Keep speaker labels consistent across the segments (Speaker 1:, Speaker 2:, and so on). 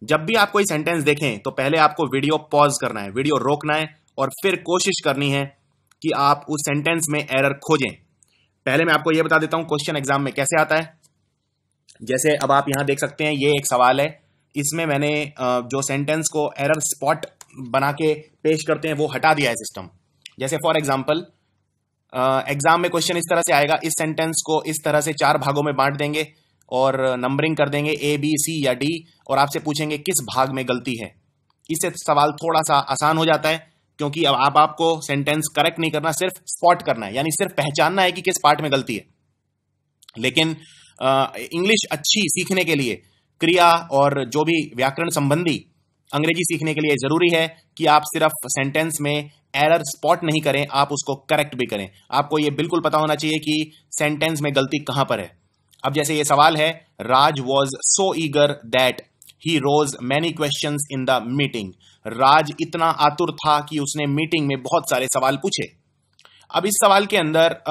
Speaker 1: जब भी आप कोई सेंटेंस देखें तो पहले आपको वीडियो पॉज करना है, वीडियो रोकना है और फिर कोशिश करनी है कि आप उस सेंटेंस में एरर खोजें। पहले मैं आपको यह बता देता हूं क्वेश्चन एग्जाम में कैसे आता है। जैसे अब आप यहां देख सकते हैं, ये एक सवाल है, इसमें मैंने जो सेंटेंस को एरर स्पॉट बना के पेश करते हैं वो हटा दिया है सिस्टम। जैसे फॉर एग्जाम्पल एग्जाम में क्वेश्चन इस तरह से आएगा, इस सेंटेंस को इस तरह से 4 भागों में बांट देंगे और नंबरिंग कर देंगे A B C या D और आपसे पूछेंगे किस भाग में गलती है। इससे सवाल थोड़ा सा आसान हो जाता है क्योंकि अब आपको सेंटेंस करेक्ट नहीं करना, सिर्फ स्पॉट करना है, यानी सिर्फ पहचानना है कि किस पार्ट में गलती है। लेकिन इंग्लिश अच्छी सीखने के लिए क्रिया और जो भी व्याकरण संबंधी अंग्रेजी सीखने के लिए जरूरी है कि आप सिर्फ सेंटेंस में एरर स्पॉट नहीं करें, आप उसको करेक्ट भी करें। आपको यह बिल्कुल पता होना चाहिए कि सेंटेंस में गलती कहां पर है। अब जैसे ये सवाल है, Raj was so eager that he rose many questions in the meeting. Raj इतना आतुर था कि उसने मीटिंग में बहुत सारे सवाल पूछे। अब इस सवाल के अंदर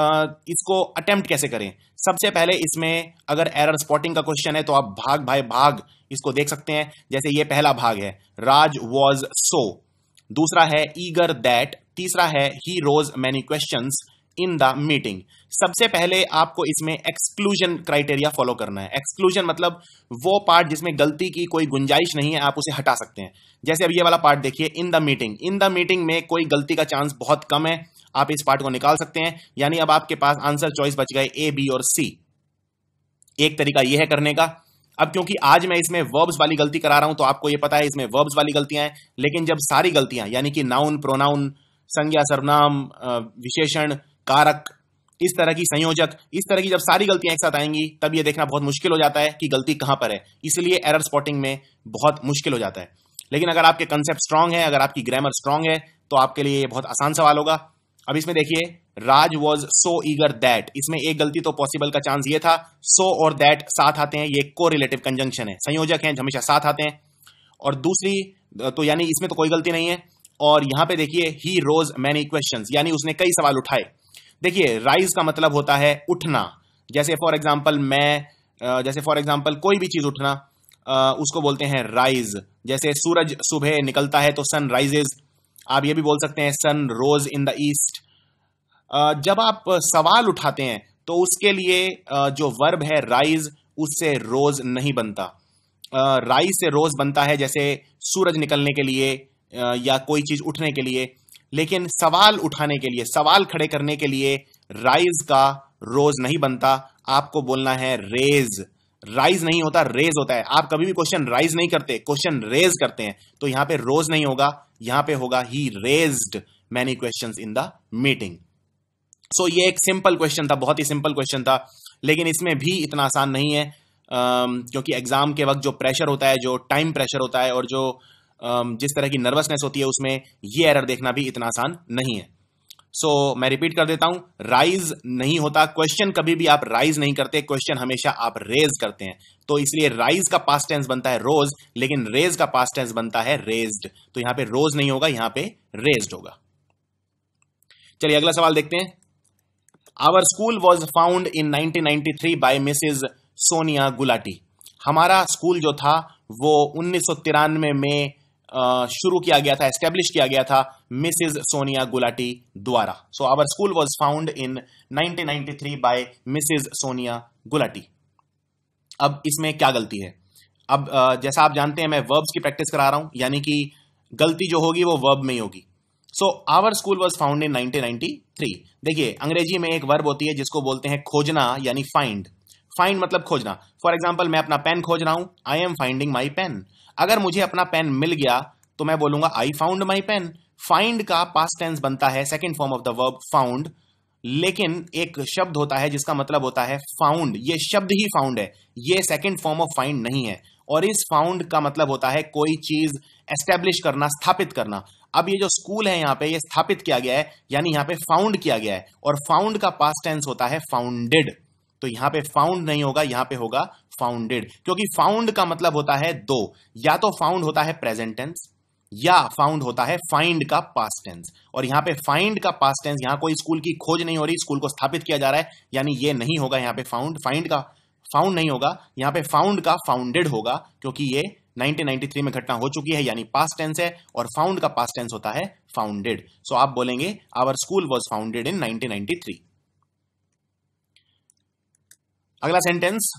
Speaker 1: इसको अटेम्प्ट कैसे करें। सबसे पहले इसमें अगर एरर स्पॉटिंग का क्वेश्चन है तो आप भाग बाय भाग इसको देख सकते हैं। जैसे ये पहला भाग है, राज वॉज सो, दूसरा है ईगर दैट, तीसरा है he rose many questions in the meeting. सबसे पहले आपको इसमें एक्सक्लूजन क्राइटेरिया फॉलो करना है। एक्सक्लूजन मतलब वो पार्ट जिसमें गलती की कोई गुंजाइश नहीं है, आप उसे हटा सकते हैं। जैसे अब ये वाला पार्ट देखिए, इन the meeting, in the meeting में कोई गलती का चांस बहुत कम है, आप इस पार्ट को निकाल सकते हैं। यानी अब आपके पास आंसर चॉइस बच गए A B और C। एक तरीका यह है करने का। अब क्योंकि आज मैं इसमें वर्ब्स वाली गलती करा रहा हूं तो आपको यह पता है इसमें वर्ब्स वाली गलतियां हैं, लेकिन जब सारी गलतियां यानी कि नाउन, प्रोनाउन, संज्ञा, सर्वनाम, विशेषण, कारक, इस तरह की संयोजक, इस तरह की जब सारी गलतियां एक साथ आएंगी तब यह देखना बहुत मुश्किल हो जाता है कि गलती कहां पर है। इसलिए एरर स्पॉटिंग में बहुत मुश्किल हो जाता है। लेकिन अगर आपके कंसेप्ट स्ट्रांग है, अगर आपकी ग्रामर स्ट्रांग है तो आपके लिए यह बहुत आसान सवाल होगा। अब इसमें देखिए, राज वॉज सो ईगर दैट, इसमें एक गलती तो पॉसिबल का चांस ये था, सो और दैट साथ आते हैं, ये कोरिलेटिव कंजंक्शन है, संयोजक हैं हमेशा साथ आते हैं। और दूसरी तो यानी इसमें तो कोई गलती नहीं है। और यहां पे देखिए, ही रोज मैनी क्वेश्चंस, यानी उसने कई सवाल उठाए। देखिए, राइज का मतलब होता है उठना। जैसे फॉर एग्जाम्पल कोई भी चीज उठना, उसको बोलते हैं राइज। जैसे सूरज सुबह निकलता है तो सन राइजेज। आप ये भी बोल सकते हैं सन रोज इन द ईस्ट। जब आप सवाल उठाते हैं तो उसके लिए जो वर्ब है राइज, उससे रोज नहीं बनता। राइज से रोज बनता है जैसे सूरज निकलने के लिए या कोई चीज उठने के लिए। लेकिन सवाल उठाने के लिए, सवाल खड़े करने के लिए राइज का रोज नहीं बनता, आपको बोलना है रेज। राइज नहीं होता, रेज होता है। आप कभी भी क्वेश्चन राइज नहीं करते, क्वेश्चन रेज करते हैं, तो यहां पे रोज नहीं होगा, यहां पे होगा he raised many questions in the meeting. So ये एक सिंपल क्वेश्चन था, बहुत ही सिंपल क्वेश्चन था, लेकिन इसमें भी इतना आसान नहीं है क्योंकि एग्जाम के वक्त जो प्रेशर होता है, जो टाइम प्रेशर होता है और जो जिस तरह की नर्वसनेस होती है, उसमें ये एरर देखना भी इतना आसान नहीं है। सो मैं रिपीट कर देता हूं, राइज नहीं होता क्वेश्चन, कभी भी आप राइज नहीं करते, क्वेश्चन हमेशा आप रेज करते हैं। तो इसलिए राइज का पास्ट टेंस बनता है रोज, लेकिन रेज का पास्ट टेंस बनता है रेज्ड। तो यहां पे रोज नहीं होगा, यहां पे रेज्ड होगा। चलिए अगला सवाल देखते हैं। Our school was found in 1993 by Mrs Sonia Gulati. हमारा स्कूल जो था वो 1993 में शुरू किया गया था, एस्टेब्लिश किया गया था मिसेज सोनिया गुलाटी द्वारा। So our school was found in 1993 by Mrs Sonia Gulati. अब इसमें क्या गलती है। अब जैसा आप जानते हैं मैं वर्ब्स की प्रैक्टिस करा रहा हूं, यानी कि गलती जो होगी वो वर्ब में ही होगी। So our school was found in 1993। देखिए, अंग्रेजी में एक वर्ब होती है जिसको बोलते हैं खोजना, यानी फाइंड। फाइंड मतलब खोजना। फॉर एग्जाम्पल, मैं अपना पेन खोज रहा हूं, I am finding my pen. अगर मुझे अपना पेन मिल गया तो मैं बोलूंगा I found my pen. Find का पास्ट टेंस बनता है second form of the verb found, लेकिन एक शब्द होता है जिसका मतलब होता है फाउंड। ये शब्द ही फाउंड है, ये सेकेंड फॉर्म ऑफ फाइंड नहीं है। और इस फाउंड का मतलब होता है कोई चीज एस्टेब्लिश करना, स्थापित करना। अब ये जो स्कूल है यहां पे, ये स्थापित किया गया है, यानी यहां पे फाउंड किया गया है। और फाउंड का पास्ट टेंस होता है फाउंडेड। तो यहां पे फाउंड नहीं होगा, यहां पे होगा फाउंडेड, क्योंकि फाउंड का मतलब होता है दो, या तो फाउंड होता है प्रेजेंट टेंस या फाउंड होता है फाइंड का पास्ट टेंस। और यहां पे फाइंड का पास्ट टेंस, यहां कोई स्कूल की खोज नहीं हो रही, स्कूल को स्थापित किया जा रहा है, यानी ये नहीं होगा। यहां पे फाइंड का फाउंड नहीं होगा, यहां पे फाउंड का फाउंडेड होगा, क्योंकि ये 1993 में घटना हो चुकी है यानी पास्ट टेंस है, और फाउंड का पास्ट टेंस होता है फाउंडेड। सो आप बोलेंगे our school was founded in 1993। अगला sentence,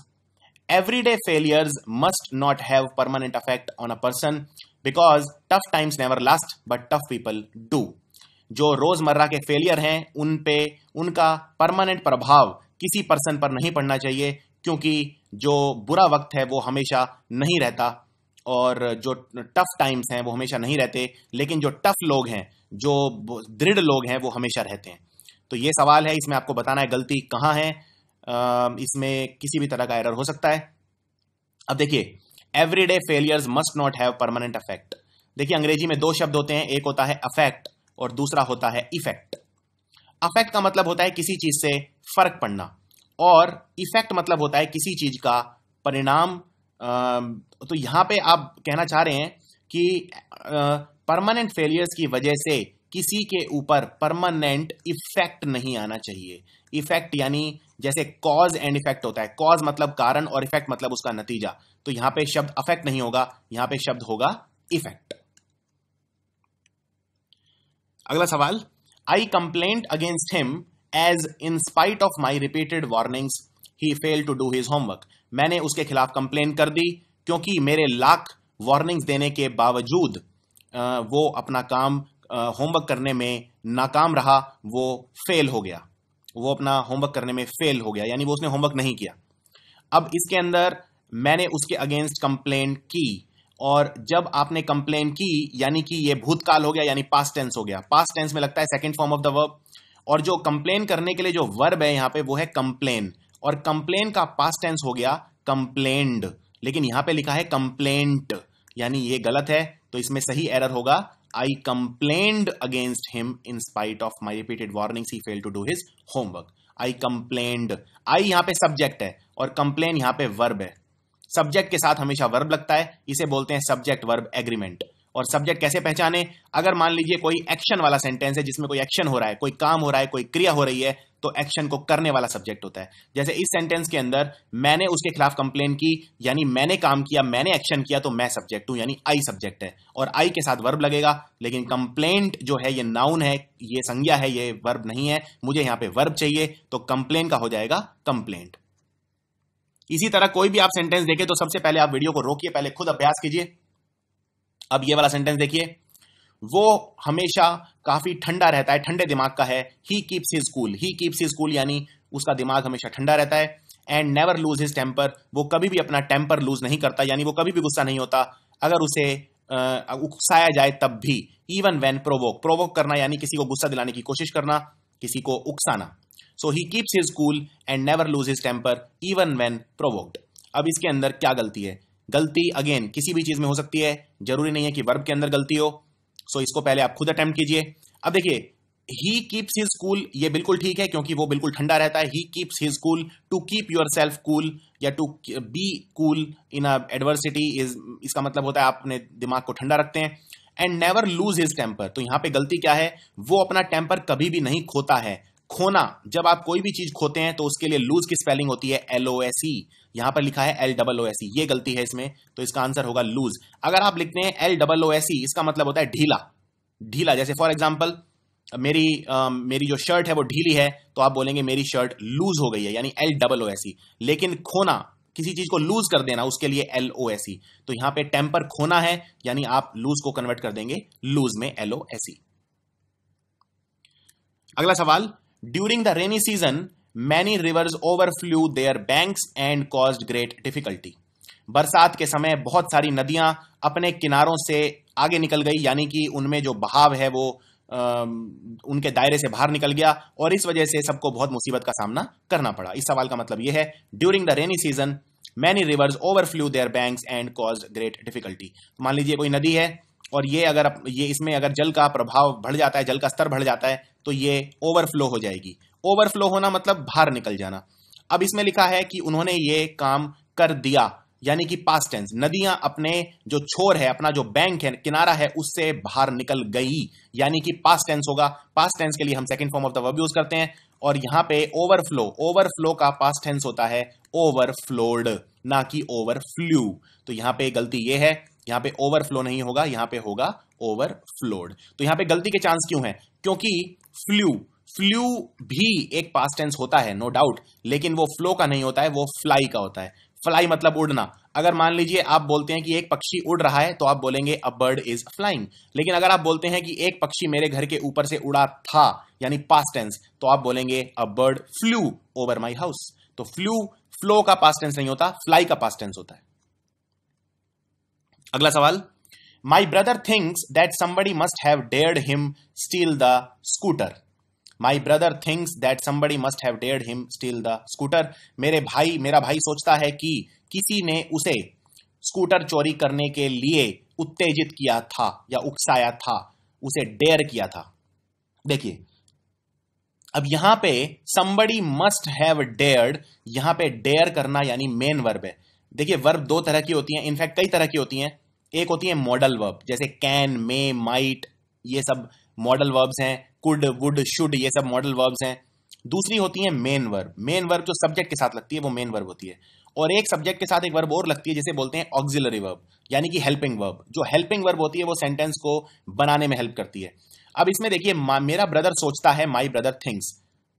Speaker 1: everyday failures must not have permanent effect on a person because tough times never last but tough people do। जो रोजमर्रा के फेलियर हैं उन पे उनका परमानेंट प्रभाव किसी पर्सन पर नहीं पड़ना चाहिए, क्योंकि जो बुरा वक्त है वो हमेशा नहीं रहता और जो टफ टाइम्स हैं वो हमेशा नहीं रहते, लेकिन जो टफ लोग हैं, जो दृढ़ लोग हैं वो हमेशा रहते हैं। तो ये सवाल है, इसमें आपको बताना है गलती कहाँ है। इसमें किसी भी तरह का एरर हो सकता है। अब देखिए, everyday failures must not have permanent affect. देखिए अंग्रेजी में दो शब्द होते हैं, एक होता है अफेक्ट और दूसरा होता है इफेक्ट। अफेक्ट का मतलब होता है किसी चीज से फर्क पड़ना, और इफेक्ट मतलब होता है किसी चीज का परिणाम। तो यहां पे आप कहना चाह रहे हैं कि परमानेंट फेलियर्स की वजह से किसी के ऊपर परमानेंट इफेक्ट नहीं आना चाहिए। इफेक्ट यानी जैसे कॉज एंड इफेक्ट होता है, कॉज मतलब कारण और इफेक्ट मतलब उसका नतीजा। तो यहां पे शब्द अफेक्ट नहीं होगा, यहां पे शब्द होगा इफेक्ट। अगला सवाल, I complaint against him as in spite of my repeated warnings he fail to do his homework. मैंने उसके खिलाफ कंप्लेन कर दी क्योंकि मेरे लाख वार्निंग्स देने के बावजूद वो अपना काम होमवर्क करने में नाकाम रहा, वो फेल हो गया, वो अपना होमवर्क करने में फेल हो गया, यानी वो उसने होमवर्क नहीं किया। अब इसके अंदर मैंने उसके अगेंस्ट कंप्लेन की, और जब आपने कंप्लेन की यानी कि ये भूतकाल हो गया, यानी पास्ट टेंस हो गया। पास्ट टेंस में लगता है second form of the verb, और जो कंप्लेन करने के लिए जो वर्ब है यहां पे वो है कंप्लेन, और कंप्लेन का पास्ट टेंस हो गया कंप्लेन्ड, लेकिन यहां पे लिखा है कंप्लेंट, यानी ये गलत है। तो इसमें सही एरर होगा, I complained against him in spite of my repeated warnings he fail to do his homework. I complained, I यहां पे सब्जेक्ट है और कंप्लेन यहां पे वर्ब है। सब्जेक्ट के साथ हमेशा वर्ब लगता है, इसे बोलते हैं सब्जेक्ट वर्ब एग्रीमेंट। और सब्जेक्ट कैसे पहचाने, अगर मान लीजिए कोई एक्शन वाला सेंटेंस है जिसमें कोई एक्शन हो रहा है, कोई काम हो रहा है, कोई क्रिया हो रही है, तो एक्शन को करने वाला सब्जेक्ट होता है। जैसे इस सेंटेंस के अंदर मैंने उसके खिलाफ कंप्लेन की, यानी मैंने काम किया, मैंने एक्शन किया, तो मैं सब्जेक्ट हूं, यानी आई सब्जेक्ट है, और आई के साथ वर्ब लगेगा। लेकिन कंप्लेंट जो है ये नाउन है, ये संज्ञा है, ये वर्ब नहीं है। मुझे यहां पे वर्ब चाहिए, तो कंप्लेन का हो जाएगा कंप्लेंट। इसी तरह कोई भी आप सेंटेंस देखें तो सबसे पहले आप वीडियो को रोकिए, पहले खुद अभ्यास कीजिए। अब ये वाला सेंटेंस देखिए, वो हमेशा काफी ठंडा रहता है, ठंडे दिमाग का है। He keeps his cool, he keeps his cool यानी उसका दिमाग हमेशा ठंडा रहता है। And never lose his temper, वो कभी भी अपना टेम्पर लूज नहीं करता, यानी वो कभी भी गुस्सा नहीं होता, अगर उसे उकसाया जाए तब भी। इवन व्हेन प्रोवोक, प्रोवोक करना यानी किसी को गुस्सा दिलाने की कोशिश करना, किसी को उकसाना। So he keeps his cool and never lose his temper even when provoked. अब इसके अंदर क्या गलती है? गलती अगेन किसी भी चीज में हो सकती है, जरूरी नहीं है कि वर्ब के अंदर गलती हो। सो इसको पहले आप खुद अटेम्प्ट कीजिए। अब देखिए, ही कीप्स हिज कूल, ये बिल्कुल ठीक है क्योंकि वो बिल्कुल ठंडा रहता है। He keeps his cool, to keep yourself cool या to be cool in adversity is, इसका मतलब होता है आप अपने दिमाग को ठंडा रखते हैं। And never lose his temper, तो यहां पे गलती क्या है? वो अपना टेम्पर कभी भी नहीं खोता है। खोना, जब आप कोई भी चीज खोते हैं तो उसके लिए लूज की स्पेलिंग होती है LOSE, यहां पर लिखा है LOOSE, ये गलती है इसमें, तो इसका आंसर होगा लूज। अगर आप लिखते हैं LOOSE, इसका मतलब होता है ढीला, ढीला। जैसे फॉर एग्जांपल मेरी जो शर्ट है वो ढीली है, तो आप बोलेंगे मेरी शर्ट लूज हो गई है, यानी LOOSE। लेकिन खोना, किसी चीज को लूज कर देना, उसके लिए LOSE। तो यहां पे टेम्पर खोना है, यानी आप लूज को कन्वर्ट कर देंगे लूज में, LOSE। अगला सवाल, during the rainy season many rivers overflew their banks and caused great difficulty. बरसात के समय बहुत सारी नदियां अपने किनारों से आगे निकल गई, यानी कि उनमें जो बहाव है वो उनके दायरे से बाहर निकल गया, और इस वजह से सबको बहुत मुसीबत का सामना करना पड़ा। इस सवाल का मतलब यह है, during the rainy season many rivers overflew their banks and caused great difficulty. मान लीजिए कोई नदी है और ये इसमें अगर जल का प्रभाव बढ़ जाता है, जल का स्तर बढ़ जाता है, तो ये ओवरफ्लो हो जाएगी। ओवरफ्लो होना मतलब बाहर निकल जाना। अब इसमें लिखा है कि उन्होंने ये काम कर दिया, यानी कि पास्ट टेंस। नदियां अपने जो छोर है, अपना जो बैंक है, किनारा है, उससे बाहर निकल गई, यानी कि पास्ट टेंस होगा। पास्ट टेंस के लिए हम second form of the verb use करते हैं, और यहां पे ओवरफ्लो, ओवरफ्लो का पास्ट टेंस होता है ओवरफ्लोड, ना कि ओवरफ्लू। तो यहां पे गलती ये है, यहां पे ओवरफ्लो नहीं होगा, यहां पे होगा ओवरफ्लोड। तो यहां पे गलती के चांस क्यों है? क्योंकि फ्लू फ्लू भी एक पास्ट टेंस होता है नो डाउट, लेकिन वो फ्लो का नहीं होता है, वो फ्लाई का होता है। फ्लाई मतलब उड़ना। अगर मान लीजिए आप बोलते हैं कि एक पक्षी उड़ रहा है तो आप बोलेंगे अ बर्ड इज फ्लाइंग। लेकिन अगर आप बोलते हैं कि एक पक्षी मेरे घर के ऊपर से उड़ा था, यानी पास्ट टेंस, तो आप बोलेंगे a bird flu over my house. तो फ्लू फ्लो का पास्ट टेंस नहीं होता, फ्लाई का पास्ट टेंस होता है। अगला सवाल, my brother thinks that somebody must have dared him steel the scooter. My brother thinks that somebody must have dared him steel the scooter. मेरा भाई सोचता है कि किसी ने उसे स्कूटर चोरी करने के लिए उत्तेजित किया था या उकसाया था, उसे डेयर किया था। देखिए, अब यहां पे somebody must have dared, यहां पे डेयर करना यानी मेन वर्ब है। देखिए, वर्ब दो तरह की होती हैं, इनफैक्ट कई तरह की होती हैं। एक होती है मॉडल वर्ब, जैसे कैन, मे, माइट, ये सब मॉडल वर्ब्स हैं। कुड, वुड, शुड, ये सब मॉडल वर्ब्स हैं। दूसरी होती है मेन वर्ब। मेन वर्ब जो सब्जेक्ट के साथ लगती है वो मेन वर्ब होती है। और एक सब्जेक्ट के साथ एक वर्ब और लगती है, जिसे बोलते हैं ऑक्सिलरी वर्ब, यानी कि हेल्पिंग वर्ब। जो हेल्पिंग वर्ब होती है वो सेंटेंस को बनाने में हेल्प करती है। अब इसमें देखिए, मेरा ब्रदर सोचता है, माई ब्रदर थिंक्स,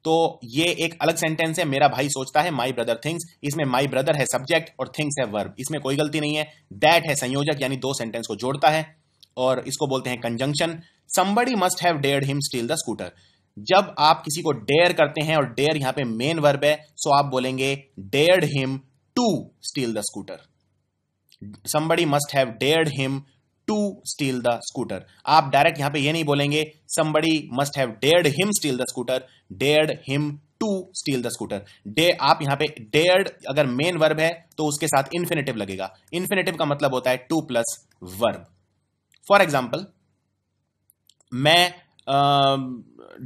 Speaker 1: तो ये एक अलग सेंटेंस है। मेरा भाई सोचता है, माई ब्रदर थिंक्स, इसमें माई ब्रदर है सब्जेक्ट और थिंक्स है वर्ब, इसमें कोई गलती नहीं है। दैट है संयोजक, यानी दो सेंटेंस को जोड़ता है, और इसको बोलते हैं conjunction. somebody must have dared him steal the scooter। जब आप किसी को डेयर करते हैं, और डेयर यहां पे मेन वर्ब है, सो आप बोलेंगे dared him to steal the scooter। somebody must have dared him to steal the scooter। आप डायरेक्ट यहां पे ये नहीं बोलेंगे somebody must have dared him steal the scooter, dared him to steal the scooter। आप यहां पे dared अगर मेन वर्ब है तो उसके साथ इंफिनिटिव लगेगा। इंफिनिटिव का मतलब होता है to plus verb. For example, मैं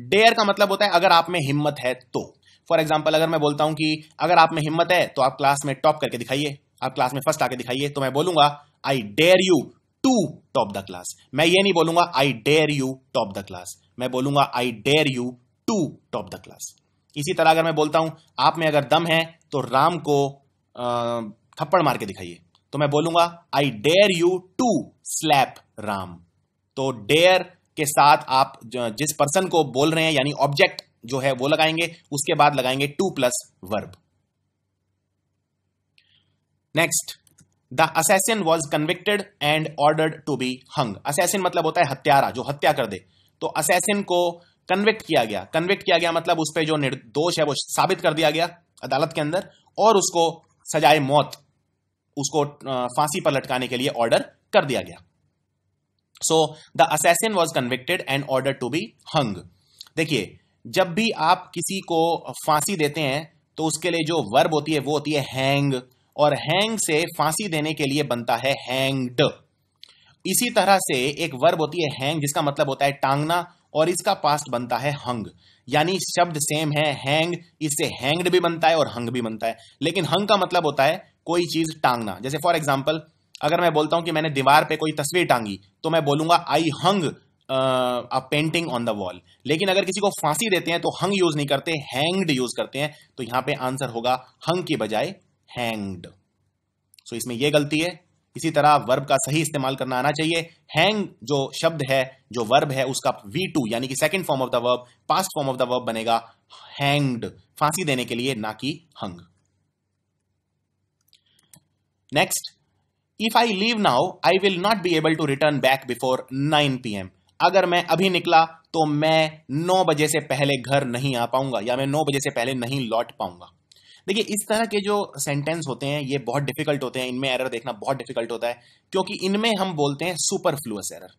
Speaker 1: डेयर का मतलब होता है अगर आप में हिम्मत है तो। फॉर एग्जाम्पल, अगर मैं बोलता हूं कि अगर आप में हिम्मत है तो आप क्लास में टॉप करके दिखाइए, आप क्लास में फर्स्ट आके दिखाइए, तो मैं बोलूंगा I dare you to top the class. मैं ये नहीं बोलूंगा I dare you top the class, मैं बोलूंगा I dare you to top the class. इसी तरह अगर मैं बोलता हूं आप में अगर दम है तो राम को थप्पड़ मार के दिखाइए, तो मैं बोलूंगा I dare you to slap Ram. तो डेयर के साथ आप जिस पर्सन को बोल रहे हैं, यानी ऑब्जेक्ट जो है वो लगाएंगे, उसके बाद लगाएंगे to plus verb. Next, the assassin was convicted and ordered to be hung. Assassin मतलब होता है हत्यारा, जो हत्या कर दे। तो असैसिन को कन्विक्ट किया गया। कन्विक्ट किया गया मतलब उस पर जो निर्दोष है वो साबित कर दिया गया अदालत के अंदर, और उसको सजाए मौत, उसको फांसी पर लटकाने के लिए ऑर्डर कर दिया गया। So the assassin was convicted and order to be hung. देखिए, जब भी आप किसी को फांसी देते हैं तो उसके लिए जो वर्ब होती है वो होती है हैंग, और हैंग से फांसी देने के लिए बनता है हैंग्ड। इसी तरह से एक वर्ब होती है हैंग, जिसका मतलब होता है टांगना, और इसका पास्ट बनता है हंग। यानी शब्द सेम है, हैंग, इससे हैंग्ड भी बनता है और हंग भी बनता है। लेकिन हंग का मतलब होता है कोई चीज टांगना। जैसे फॉर एग्जाम्पल, अगर मैं बोलता हूं कि मैंने दीवार पे कोई तस्वीर टांगी, तो मैं बोलूंगा I hung a painting on the wall. लेकिन अगर किसी को फांसी देते हैं तो हंग यूज नहीं करते, हैंग्ड यूज करते हैं। तो यहां पे आंसर होगा हंग की बजाय हैंग्ड। सो इसमें यह गलती है। इसी तरह वर्ब का सही इस्तेमाल करना आना चाहिए। हैंग जो शब्द है, जो वर्ब है, उसका V2 यानी कि second form of the verb, past form of the verb बनेगा हैंग्ड, फांसी देने के लिए, ना कि hung. Next, if I leave now I will not be able to return back before 9 PM। अगर मैं अभी निकला तो मैं 9 बजे से पहले घर नहीं आ पाऊंगा, या मैं 9 बजे से पहले नहीं लौट पाऊंगा। देखिए, इस तरह के जो सेंटेंस होते हैं ये बहुत डिफिकल्ट होते हैं, इनमें एरर देखना बहुत डिफिकल्ट होता है, क्योंकि इनमें हम बोलते हैं सुपरफ्लुअस एरर।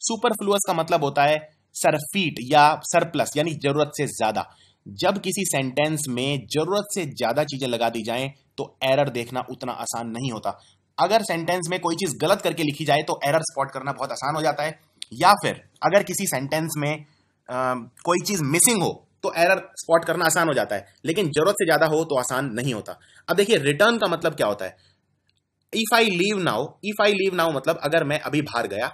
Speaker 1: सुपरफ्लुअस का मतलब होता है सरफीट या सरप्लस, यानी जरूरत से ज्यादा। जब किसी सेंटेंस में जरूरत से ज्यादा चीजें लगा दी जाएं तो एरर देखना उतना आसान नहीं होता। अगर सेंटेंस में कोई चीज गलत करके लिखी जाए तो एरर स्पॉट करना बहुत आसान हो जाता है, या फिर अगर किसी सेंटेंस में कोई चीज मिसिंग हो तो एरर स्पॉट करना आसान हो जाता है, लेकिन जरूरत से ज्यादा हो तो आसान नहीं होता। अब देखिए, रिटर्न का मतलब क्या होता है। इफ आई लीव नाउ मतलब अगर मैं अभी बाहर गया,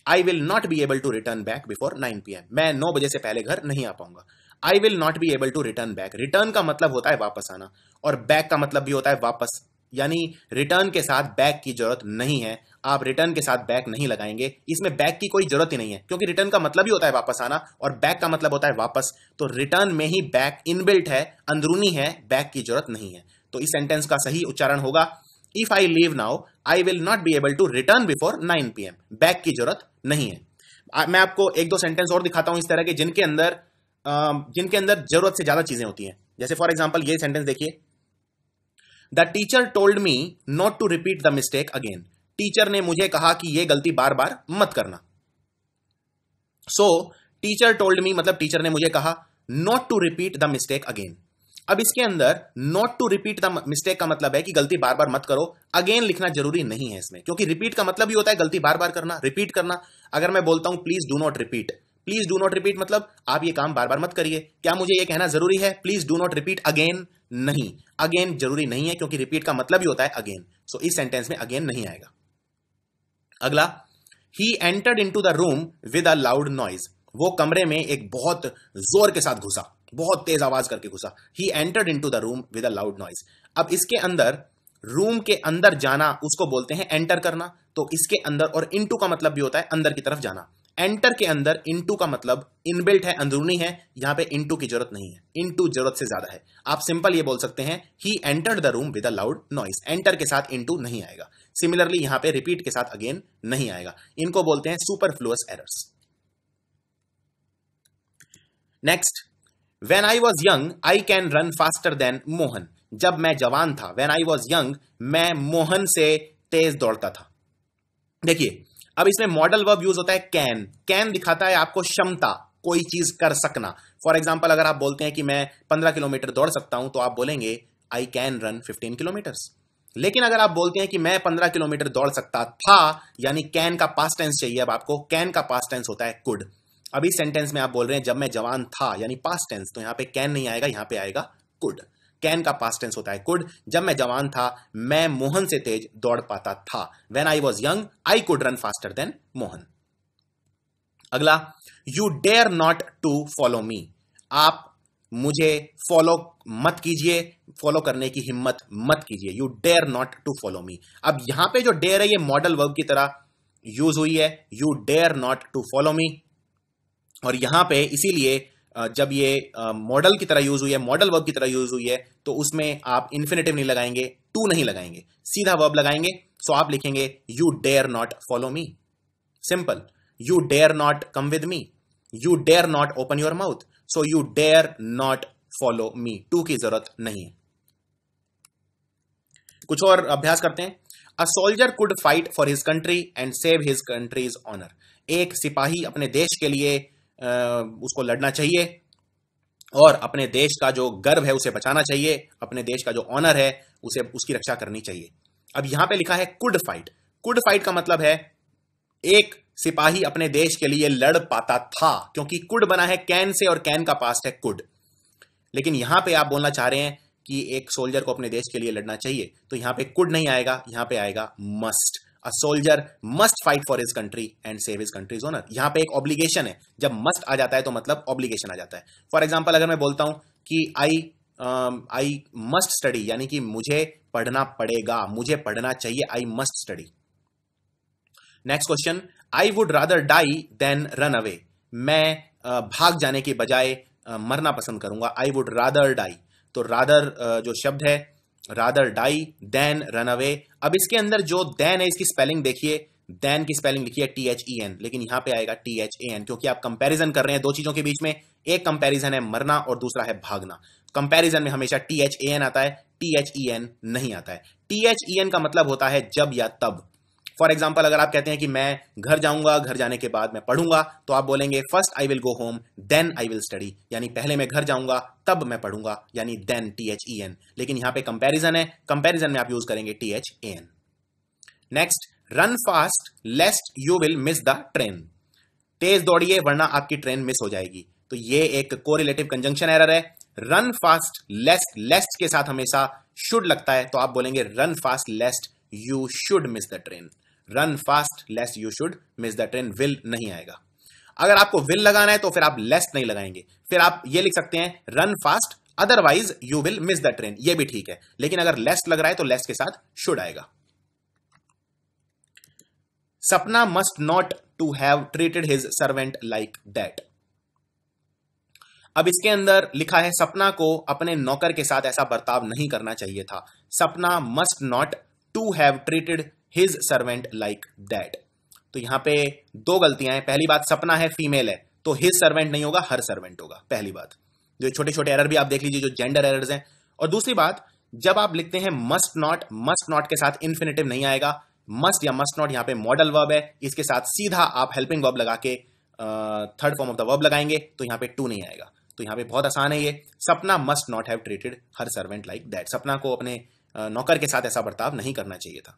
Speaker 1: I will not be able to return back before 9 PM, मैं 9 बजे से पहले घर नहीं आ पाऊंगा। I will not be able to return back, return का मतलब होता है वापस आना, और बैक का मतलब भी होता है वापस यानी रिटर्न के साथ बैक की जरूरत नहीं है, आप रिटर्न के साथ बैक नहीं लगाएंगे, इसमें बैक की कोई जरूरत ही नहीं है, क्योंकि रिटर्न का मतलब ही होता है वापस आना और बैक का मतलब होता है वापस, तो रिटर्न में ही बैक इनबिल्ट है, अंदरूनी है, बैक की जरूरत नहीं है। तो इस सेंटेंस का सही उच्चारण होगा, if I leave now I will not be able to return before 9 PM। Back की जरूरत नहीं है। मैं आपको एक दो सेंटेंस और दिखाता हूं इस तरह के जिनके अंदर जरूरत से ज्यादा चीजें होती हैं। जैसे फॉर एग्जाम्पल ये सेंटेंस देखिए, the teacher told me not to repeat the mistake again. Teacher ने मुझे कहा कि यह गलती बार बार मत करना। सो टीचर टोल्ड मी मतलब टीचर ने मुझे कहा, not to repeat the mistake again. अब इसके अंदर not to repeat the mistake का मतलब है कि गलती बार बार मत करो, अगेन लिखना जरूरी नहीं है इसमें, क्योंकि रिपीट का मतलब ही होता है गलती बार बार करना, रिपीट करना। अगर मैं बोलता हूं please do not repeat, please do not repeat मतलब आप ये काम बार बार मत करिए, क्या मुझे ये कहना जरूरी है please do not repeat again? नहीं, अगेन जरूरी नहीं है, क्योंकि रिपीट का मतलब ही होता है अगेन। सो इस सेंटेंस में अगेन नहीं आएगा। अगला, he entered into the room with a loud noise. वो कमरे में एक बहुत जोर के साथ घुसा, बहुत तेज आवाज करके घुसा। He entered into the room with a loud noise. अब इसके अंदर रूम के अंदर जाना उसको बोलते हैं एंटर करना, तो इसके अंदर, और इनटू का मतलब भी होता है अंदर की तरफ जाना। एंटर के अंदर इनटू का मतलब इनबिल्ट है, अंदरूनी है, यहां पे इनटू की जरूरत नहीं है, इनटू जरूरत से ज्यादा है। आप सिंपल ये बोल सकते हैं he entered the room with a loud noise. Enter के साथ इनटू नहीं आएगा। सिमिलरली यहां पे रिपीट के साथ अगेन नहीं आएगा। इनको बोलते हैं superfluous errors. Next, when I was young I can run faster than Mohan. जब मैं जवान था, व्हेन आई वॉज यंग, मैं मोहन से तेज दौड़ता था। देखिए, अब इसमें मॉडल वर्ब यूज होता है कैन। कैन दिखाता है आपको क्षमता, कोई चीज कर सकना। फॉर एग्जाम्पल अगर आप बोलते हैं कि मैं 15 किलोमीटर दौड़ सकता हूं, तो आप बोलेंगे आई कैन रन 15 किलोमीटर्स। लेकिन अगर आप बोलते हैं कि मैं 15 किलोमीटर दौड़ सकता था, यानी कैन का पास्ट टेंस चाहिए। अब आपको कैन का पास्ट टेंस होता है कुड। अब इस सेंटेंस में आप बोल रहे हैं जब मैं जवान था, यानी पास्ट टेंस, तो यहां पे कैन नहीं आएगा, यहां पे आएगा कुड। कैन का पास्ट टेंस होता है कुड। जब मैं जवान था मैं मोहन से तेज दौड़ पाता था। When I was young I could run faster than Mohan. अगला, you dare not to follow me. आप मुझे फॉलो मत कीजिए, फॉलो करने की हिम्मत मत कीजिए। You dare not to follow me. अब यहां पे जो डेयर है ये मॉडल वर्ब की तरह यूज हुई है, you dare not to follow me. और यहां पे इसीलिए जब ये मॉडल की तरह यूज हुई है, मॉडल वर्ब की तरह यूज हुई है, तो उसमें आप इन्फिनेटिव नहीं लगाएंगे, टू नहीं लगाएंगे, सीधा वर्ब लगाएंगे। सो आप लिखेंगे you dare not follow me. Simple, you dare not come with me, you dare not open your mouth. So you dare not follow me, to की जरूरत नहीं है। कुछ और अभ्यास करते हैं। A soldier could fight for his country and save his country's honour. एक सिपाही अपने देश के लिए उसको लड़ना चाहिए और अपने देश का जो गर्व है उसे बचाना चाहिए, अपने देश का जो ऑनर है उसे, उसकी रक्षा करनी चाहिए। अब यहां पे लिखा है कुड फाइट। कुड फाइट का मतलब है एक सिपाही अपने देश के लिए लड़ पाता था, क्योंकि कुड बना है कैन से और कैन का पास्ट है कुड। लेकिन यहां पे आप बोलना चाह रहे हैं कि एक सोल्जर को अपने देश के लिए लड़ना चाहिए, तो यहां पे कुड नहीं आएगा, यहां पे आएगा must. A soldier must fight for his country and save his country's honour. यहां पे एक ऑब्लिगेशन है, जब मस्ट आ जाता है तो मतलब ऑब्लिगेशन आ जाता है। फॉर एग्जाम्पल अगर मैं बोलता हूं कि आई मस्ट स्टडी, यानी कि मुझे पढ़ना पड़ेगा, मुझे पढ़ना चाहिए, I must study. Next question, I would rather die than run away. मैं भाग जाने के बजाय मरना पसंद करूंगा। आई वुड रादर डाई, तो रादर जो शब्द है, rather die than run away. अब इसके अंदर जो देन है इसकी स्पेलिंग देखिए, देन की स्पेलिंग लिखी है THEN, लेकिन यहां पे आएगा THAN, क्योंकि आप कंपैरिजन कर रहे हैं दो चीजों के बीच में। एक कंपैरिजन है मरना और दूसरा है भागना। कंपैरिजन में हमेशा THAN आता है, THEN नहीं आता है। THEN का मतलब होता है जब या तब। फॉर एग्जाम्पल अगर आप कहते हैं कि मैं घर जाऊंगा, घर जाने के बाद मैं पढ़ूंगा, तो आप बोलेंगे first I will go home then I will study, यानी पहले मैं घर जाऊंगा तब मैं पढ़ूंगा, यानी देन THEN। लेकिन यहां पे कंपैरिजन है, कंपैरिजन में आप यूज करेंगे THAN। Next, run fast lest you will miss the train. तेज दौड़िए वरना आपकी ट्रेन मिस हो जाएगी। तो ये एक कोरिलेटिव कंजंक्शन एरर है। रन फास्ट लेस्ट, लेस्ट के साथ हमेशा शुड लगता है, तो आप बोलेंगे run fast lest you should miss the train. Run fast lest you should miss the train, will नहीं आएगा। अगर आपको विल लगाना है तो फिर आप लेस्ट नहीं लगाएंगे, फिर आप ये लिख सकते हैं run fast otherwise you will miss the train, ये भी ठीक है, लेकिन अगर लेस्ट लग रहा है तो लेस्ट के साथ शुड आएगा। Sapna must not to have treated his servant like that. अब इसके अंदर लिखा है सपना को अपने नौकर के साथ ऐसा बर्ताव नहीं करना चाहिए था। Sapna must not to have treated his servant like that. तो यहां पे दो गलतियां हैं। पहली बात, सपना है फीमेल है तो हिज सर्वेंट नहीं होगा, हर सर्वेंट होगा, पहली बात। जो छोटे छोटे एरर भी आप देख लीजिए जो जेंडर एरर्स हैं। और दूसरी बात, जब आप लिखते हैं मस्ट नॉट के साथ इन्फिनेटिव नहीं आएगा। मस्ट या मस्ट नॉट यहां पे मॉडल वर्ब है, इसके साथ सीधा आप हेल्पिंग वर्ब लगा के third form of the verb लगाएंगे तो यहां पे टू नहीं आएगा। तो यहां पे बहुत आसान है ये। सपना must not have treated her servant like that. सपना को अपने नौकर के साथ ऐसा बर्ताव नहीं करना चाहिए था।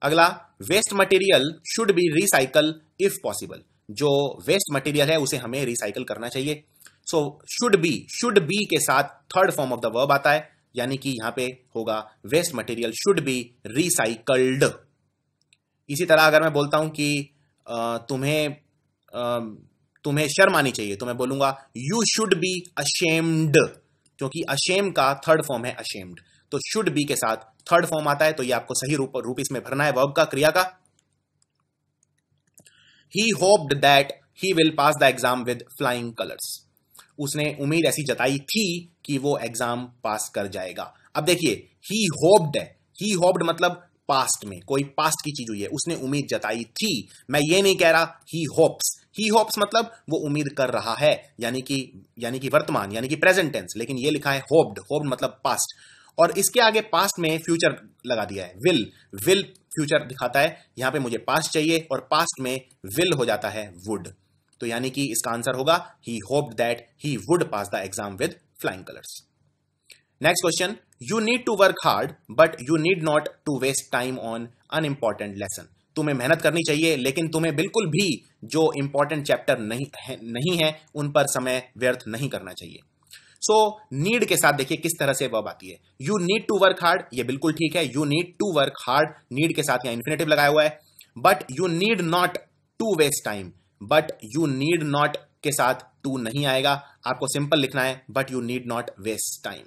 Speaker 1: अगला, waste material should be recycle if possible. जो वेस्ट मटेरियल है उसे हमें रिसाइकल करना चाहिए। सो शुड बी के साथ third form of the verb आता है, यानी कि यहां पे होगा waste material should be recycled. इसी तरह अगर मैं बोलता हूं कि तुम्हें शर्म आनी चाहिए तो मैं बोलूंगा यू शुड बी अशेम्ड, क्योंकि अशेम का थर्ड फॉर्म है अशेम्ड। तो शुड बी के साथ थर्ड फॉर्म आता है, तो ये आपको सही रूप इसमें भरना है वर्ब का, क्रिया का। He hoped that he will pass the exam with flying colours. उसने उम्मीद ऐसी जताई थी कि वो एग्जाम पास कर जाएगा। अब देखिए, ही होप्ड है, ही होप्ड मतलब पास्ट में कोई पास्ट की चीज हुई है, उसने उम्मीद जताई थी। मैं ये नहीं कह रहा ही होप्स मतलब वो उम्मीद कर रहा है, यानी कि वर्तमान, यानी कि प्रेजेंट टेंस। लेकिन ये लिखा है होप्ड मतलब पास्ट, और इसके आगे पास्ट में फ्यूचर लगा दिया है, विल फ्यूचर दिखाता है। यहां पे मुझे पास्ट चाहिए और पास्ट में विल हो जाता है वुड। तो यानी कि इसका आंसर होगा he hoped that he would pass the exam with flying colours. Next question, you need to work hard but you need not to waste time on unimportant lesson. तुम्हें मेहनत करनी चाहिए लेकिन तुम्हें बिल्कुल भी जो इंपॉर्टेंट चैप्टर नहीं है उन पर समय व्यर्थ नहीं करना चाहिए। सो नीड के साथ देखिए किस तरह से वर्ब आती है। You need to work hard, ये बिल्कुल ठीक है, you need to work hard, need के साथ यहां इन्फिनेटिव लगाया हुआ है। But you need not to waste time, but you need not के साथ टू नहीं आएगा, आपको सिंपल लिखना है but you need not waste time.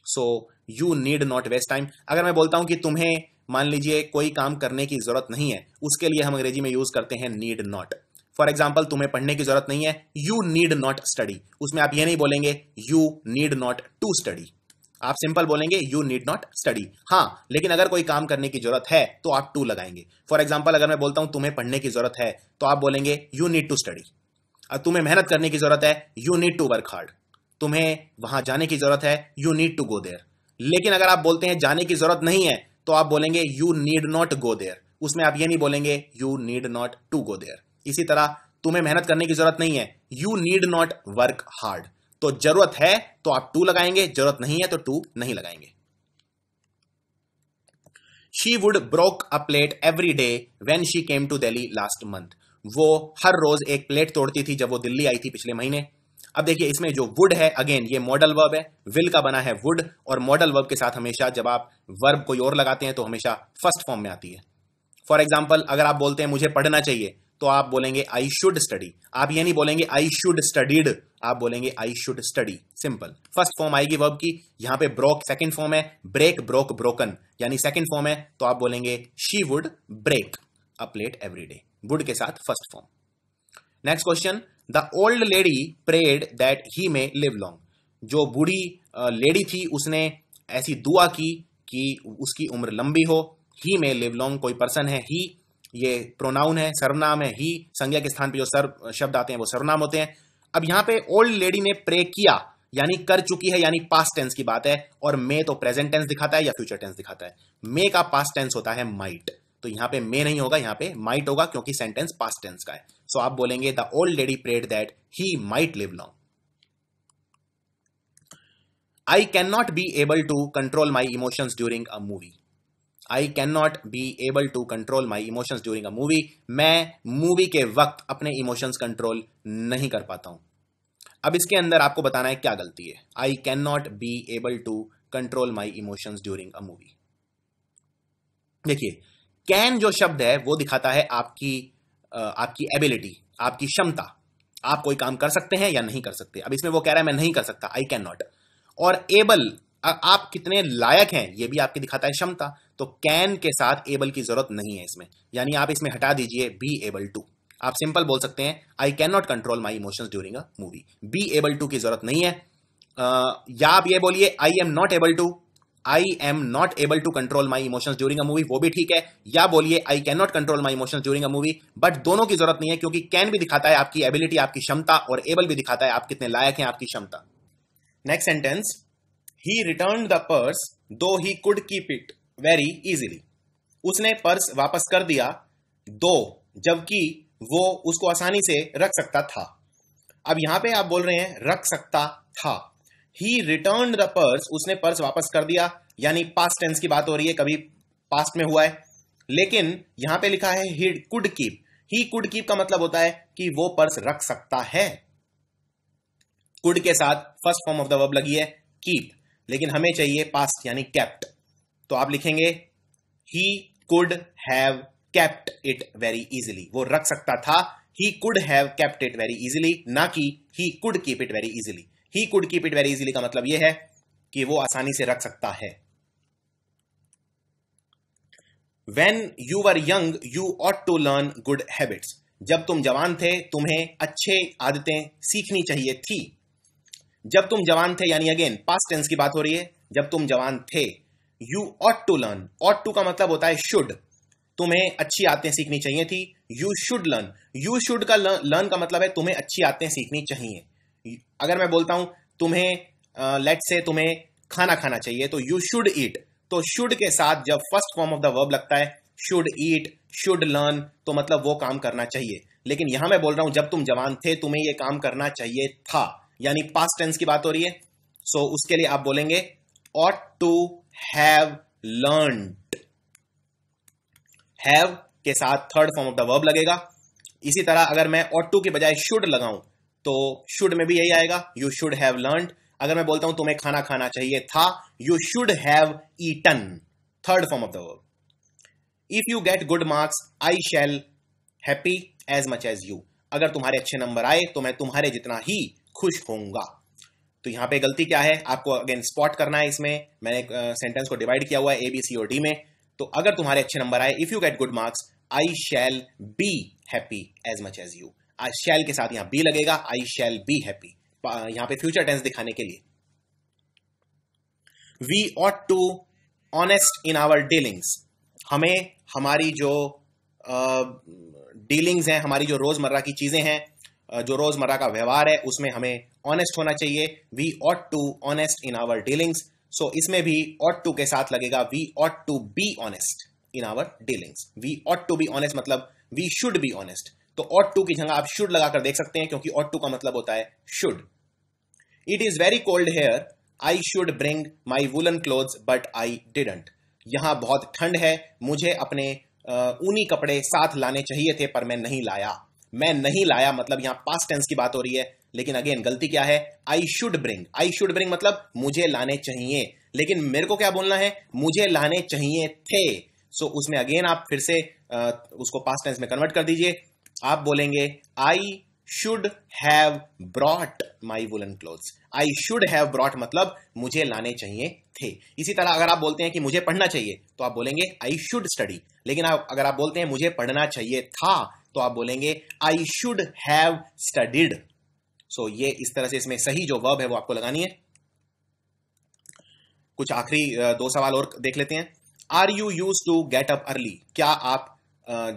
Speaker 1: So you need not waste time. अगर मैं बोलता हूं कि तुम्हें मान लीजिए कोई काम करने की जरूरत नहीं है, उसके लिए हम अंग्रेजी में यूज करते हैं नीड नॉट। फॉर एग्जाम्पल, तुम्हें पढ़ने की जरूरत नहीं है, यू नीड नॉट स्टडी। उसमें आप ये नहीं बोलेंगे you need not to study, आप सिंपल बोलेंगे यू नीड नॉट स्टडी। हाँ, लेकिन अगर कोई काम करने की जरूरत है तो आप टू लगाएंगे। फॉर एग्जाम्पल, अगर मैं बोलता हूं तुम्हें पढ़ने की जरूरत है तो आप बोलेंगे यू नीड टू स्टडी। अब तुम्हें मेहनत करने की जरूरत है, you need to work hard. तुम्हें वहां जाने की जरूरत है, you need to go there. लेकिन अगर आप बोलते हैं जाने की जरूरत नहीं है तो आप बोलेंगे you need not go there. उसमें आप ये नहीं बोलेंगे you need not to go there. इसी तरह तुम्हें मेहनत करने की जरूरत नहीं है, you need not work hard. तो जरूरत है तो आप टू लगाएंगे, जरूरत नहीं है तो टू नहीं लगाएंगे। She would broke a plate every day when she came to Delhi last month. वो हर रोज एक प्लेट तोड़ती थी जब वो दिल्ली आई थी पिछले महीने। अब देखिए, इसमें जो वुड है, अगेन ये मॉडल वर्ब है, विल का बना है वुड, और मॉडल वर्ब के साथ हमेशा जब आप वर्ब कोई और लगाते हैं तो हमेशा फर्स्ट फॉर्म में आती है। फॉर एग्जाम्पल, अगर आप बोलते हैं मुझे पढ़ना चाहिए तो आप बोलेंगे आई शुड स्टडी। आप ये नहीं बोलेंगे आई शुड स्टडीड, आप बोलेंगे I should study. Simple, first form आएगी वर्ब की। यहां पे ब्रोक सेकंड फॉर्म है, ब्रेक ब्रोक ब्रोकन यानी सेकंड फॉर्म है, तो आप बोलेंगे she would break a plate every day, would के साथ first form. Next question, the old lady prayed that he may live long. जो बूढ़ी लेडी थी उसने ऐसी दुआ की कि उसकी उम्र लंबी हो। ही मे लिव लॉन्ग कोई पर्सन है, ही ये प्रोनाउन है, सर्वनाम है। ही संज्ञा के स्थान पे जो शब्द आते हैं वो सर्वनाम होते हैं। अब यहां पे ओल्ड लेडी ने प्रे किया यानी कर चुकी है, यानी पास्ट टेंस की बात है, और मे तो प्रेजेंट टेंस दिखाता है या फ्यूचर टेंस दिखाता है। मे का पास्ट टेंस होता है माइट, तो यहां पे मे नहीं होगा, यहां पे माइट होगा क्योंकि सेंटेंस पास्ट टेंस का है। सो आप बोलेंगे the old lady prayed that he might live long. I can not be able to control my emotions during a movie. I can not be able to control my emotions during a movie. मैं movie के वक्त अपने emotions control नहीं कर पाता हूं। अब इसके अंदर आपको बताना है क्या गलती है। I can not be able to control my emotions during a movie. देखिए, कैन जो शब्द है वो दिखाता है आपकी एबिलिटी, आपकी क्षमता। आप कोई काम कर सकते हैं या नहीं कर सकते। अब इसमें वो कह रहा है मैं नहीं कर सकता, आई कैन नॉट। और एबल, आप कितने लायक हैं ये भी आपके दिखाता है क्षमता। तो कैन के साथ एबल की जरूरत नहीं है इसमें, यानी आप इसमें हटा दीजिए बी एबल टू। आप सिंपल बोल सकते हैं I can not control my emotions during a movie. Be able to की जरूरत नहीं है। या आप ये बोलिए I am not able to, I am not able to control my emotions during a movie, वो भी ठीक है। या बोलिए I can not control my emotions during a movie, but दोनों की जरूरत नहीं है, क्योंकि कैन भी दिखाता है आपकी एबिलिटी, आपकी क्षमता, और एबल भी दिखाता है आप कितने लायक हैं, आपकी क्षमता। Next sentence, he return the purse though he could keep it very easily. उसने पर्स वापस कर दिया दो, जबकि वो उसको आसानी से रख सकता था। अब यहां पे आप बोल रहे हैं रख सकता था। ही रिटर्न द पर्स, उसने पर्स वापस कर दिया, यानी पास्ट टेंस की बात हो रही है, कभी पास्ट में हुआ है। लेकिन यहां पे लिखा है ही could keep. He could keep का मतलब होता है कि वो पर्स रख सकता है। कुड के साथ first form of the verb लगी है कीप, लेकिन हमें चाहिए पास्ट यानी केप्ट। तो आप लिखेंगे he could have kept it very easily. वो रख सकता था, he could have kept it very easily, ना कि ही could keep it very easily. He could keep it very easily का मतलब यह है कि वो आसानी से रख सकता है। When you were young, you ought to learn good habits. जब तुम जवान थे तुम्हें अच्छे आदतें सीखनी चाहिए थी। जब तुम जवान थे यानी अगेन पास्ट टेंस की बात हो रही है, जब तुम जवान थे। You ought to learn, ought to का मतलब होता है should, तुम्हें अच्छी आदतें सीखनी चाहिए थी। You should learn, you should का learn का मतलब है तुम्हें अच्छी आदतें सीखनी चाहिए। अगर मैं बोलता हूं तुम्हें लेट्स से तुम्हें खाना खाना चाहिए, तो you should eat। तो शुड के साथ जब first form of the verb लगता है, शुड ईट, शुड लर्न, तो मतलब वो काम करना चाहिए। लेकिन यहां मैं बोल रहा हूं जब तुम जवान थे तुम्हें ये काम करना चाहिए था, यानी पास्ट टेंस की बात हो रही है। सो उसके लिए आप बोलेंगे ought to have learned। Have के साथ third form of the verb लगेगा। इसी तरह अगर मैं ought to के बजाय शुड लगाऊं तो शुड में भी यही आएगा, यू शुड हैव लर्नड। अगर मैं बोलता हूं तुम्हें खाना खाना चाहिए था, you should have eaten, third form of the verb. If you get good marks I shall happy as much as you. अगर तुम्हारे अच्छे नंबर आए तो मैं तुम्हारे जितना ही खुश होऊंगा। तो यहां पे गलती क्या है आपको अगेन स्पॉट करना है। इसमें मैंने सेंटेंस को डिवाइड किया हुआ है ए बी सी और डी में। तो अगर तुम्हारे अच्छे नंबर आए, if you get good marks I shall be happy as much as you. I shall के साथ यहां बी लगेगा, आई शैल बी हैप्पी, यहां पे फ्यूचर टेंस दिखाने के लिए। We ought to honest in our dealings. हमें हमारी जो डीलिंग्स हैं, हमारी जो रोजमर्रा की चीजें हैं, जो रोजमर्रा का व्यवहार है, उसमें हमें ऑनेस्ट होना चाहिए। We ought to honest in our dealings. So इसमें भी ऑट टू के साथ लगेगा we ought to be honest in our dealings. We ought to be honest मतलब वी शुड बी ऑनेस्ट। तो ought to की जगह आप should लगाकर देख सकते हैं, क्योंकि ought to का मतलब होता है should। It is very cold here, I should bring my woolen clothes but I didn't। यहां बहुत ठंड है, मुझे अपने ऊनी कपड़े साथ लाने चाहिए थे पर मैं नहीं लाया। मैं नहीं लाया मतलब यहां पास्ट टेंस की बात हो रही है, लेकिन अगेन गलती क्या है, I should bring। I should bring मतलब मुझे लाने चाहिए, लेकिन मेरे को क्या बोलना है, मुझे लाने चाहिए थे। सो उसमें अगेन आप फिर से उसको पास्ट टेंस में कन्वर्ट कर दीजिए। आप बोलेंगे I should have brought my woollen clothes. I should have brought मतलब मुझे लाने चाहिए थे। इसी तरह अगर आप बोलते हैं कि मुझे पढ़ना चाहिए तो आप बोलेंगे आई शुड स्टडी। लेकिन अगर आप बोलते हैं मुझे पढ़ना चाहिए था तो आप बोलेंगे आई शुड हैव स्टडीड। सो ये इस तरह से इसमें सही जो वर्ब है वो आपको लगानी है। कुछ आखिरी दो सवाल और देख लेते हैं। Are you used to get up early. क्या आप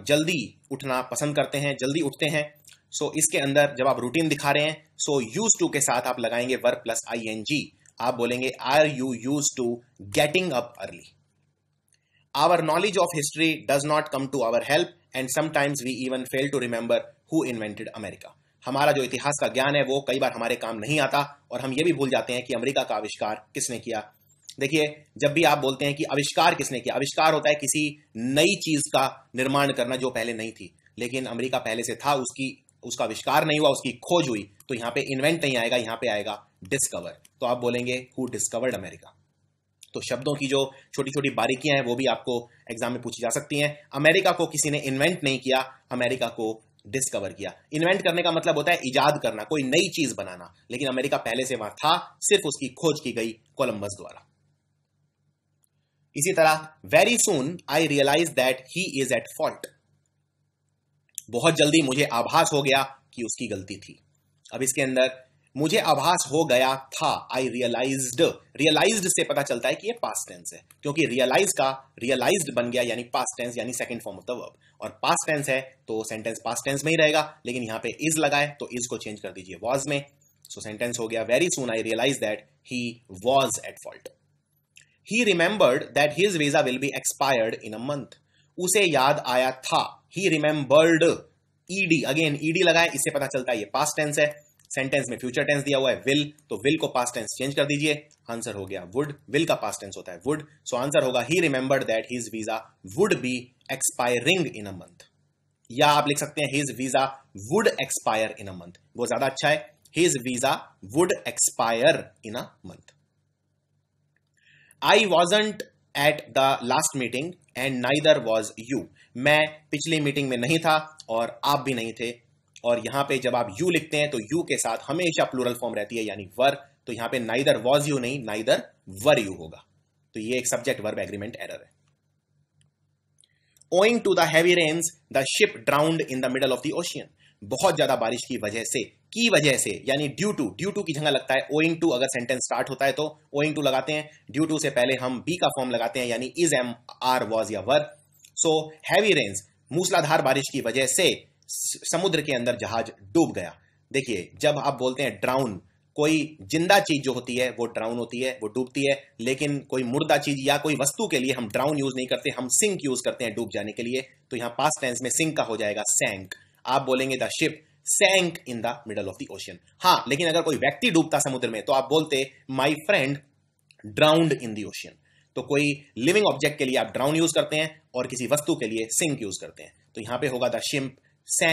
Speaker 1: जल्दी उठना पसंद करते हैं, जल्दी उठते हैं। सो इसके अंदर जब आप रूटीन दिखा रहे हैं, सो यूज टू के साथ आप लगाएंगे वर्ब प्लस आईएनजी। आप बोलेंगे are you used to getting up early. Our knowledge of history does not come to our help and sometimes we even fail to remember who invented America. हमारा जो इतिहास का ज्ञान है वो कई बार हमारे काम नहीं आता और हम ये भी भूल जाते हैं कि अमेरिका का आविष्कार किसने किया। देखिए, जब भी आप बोलते हैं कि आविष्कार किसने किया, आविष्कार होता है किसी नई चीज का निर्माण करना जो पहले नहीं थी, लेकिन अमेरिका पहले से था, उसका आविष्कार नहीं हुआ, उसकी खोज हुई। तो यहां पे इन्वेंट नहीं आएगा, यहां पे आएगा डिस्कवर। तो आप बोलेंगे हु डिस्कवर्ड अमेरिका। तो शब्दों की जो छोटी छोटी बारीकियां हैं वो भी आपको एग्जाम में पूछी जा सकती हैं। अमेरिका को किसी ने इन्वेंट नहीं किया, अमेरिका को डिस्कवर किया। इन्वेंट करने का मतलब होता है इजाद करना, कोई नई चीज बनाना, लेकिन अमेरिका पहले से वहां था, सिर्फ उसकी खोज की गई कोलंबस द्वारा। इसी तरह very soon I realize that he is at fault. बहुत जल्दी मुझे आभास हो गया कि उसकी गलती थी। अब इसके अंदर मुझे आभास हो गया था, आई रियलाइज्ड, रियलाइज्ड से पता चलता है कि ये पास्ट टेंस है, क्योंकि रियलाइज का रियलाइज्ड बन गया यानी पास्ट टेंस यानी second form of the verb, और पास्ट टेंस है तो सेंटेंस पास्ट टेंस में ही रहेगा, लेकिन यहां पे इज लगा है तो इज को चेंज कर दीजिए वॉज में। सो सेंटेंस हो गया very soon I realize that he was at fault. He remembered that his visa will be expired in a month. उसे याद आया था, he remembered, ED, again ED लगाए, इससे पता चलता है ये पास्ट टेंस है। सेंटेंस में फ्यूचर टेंस दिया हुआ है विल, तो विल को पास्ट टेंस चेंज कर दीजिए, आंसर हो गया वुड। विल का पास्ट टेंस होता है वुड, सो आंसर होगा ही remembered that his visa would be expiring in a month. या आप लिख सकते हैं his visa would expire in a month, वो ज्यादा अच्छा है, his visa would expire in a month. I wasn't at the last meeting and neither was you. मैं पिछली मीटिंग में नहीं था और आप भी नहीं थे। और यहां पे जब आप यू लिखते हैं तो यू के साथ हमेशा प्लूरल फॉर्म रहती है यानी वर, तो यहां पे नाइदर वॉज यू नहीं, नाइदर वर यू होगा। तो ये एक सब्जेक्ट वर्ब एग्रीमेंट एरर है। Owing to the heavy rains the ship drowned in the middle of the ocean. बहुत ज्यादा बारिश की वजह से यानी ड्यू टू की जगह लगता है ओइंग टू, अगर सेंटेंस स्टार्ट होता है तो ओइंग टू लगाते हैं, ड्यू टू से पहले हम बी का फॉर्म लगाते हैं यानी इज, एम, आर, वॉज या वर। सो हैवी रेन्स, मूसलाधार बारिश की वजह से समुद्र के अंदर जहाज डूब गया। देखिए जब आप बोलते हैं ड्राउन, कोई जिंदा चीज जो होती है वो ड्राउन होती है, वो डूबती है, लेकिन कोई मुर्दा चीज या कोई वस्तु के लिए हम ड्राउन यूज नहीं करते, हम सिंक यूज करते हैं डूब जाने के लिए। तो यहां पास्ट टेंस में सिंक का हो जाएगा सैंक। आप बोलेंगे the ship sank in the middle of the ocean. हाँ, लेकिन अगर कोई व्यक्ति डूबता समुद्र में तो आप बोलते my friend ड्राउन्ड in the ocean. तो कोई लिविंग ऑब्जेक्ट के लिए आप ड्राउन यूज करते हैं और किसी वस्तु के लिए सिंक यूज करते हैं। तो यहां पे होगा द शिप सैंक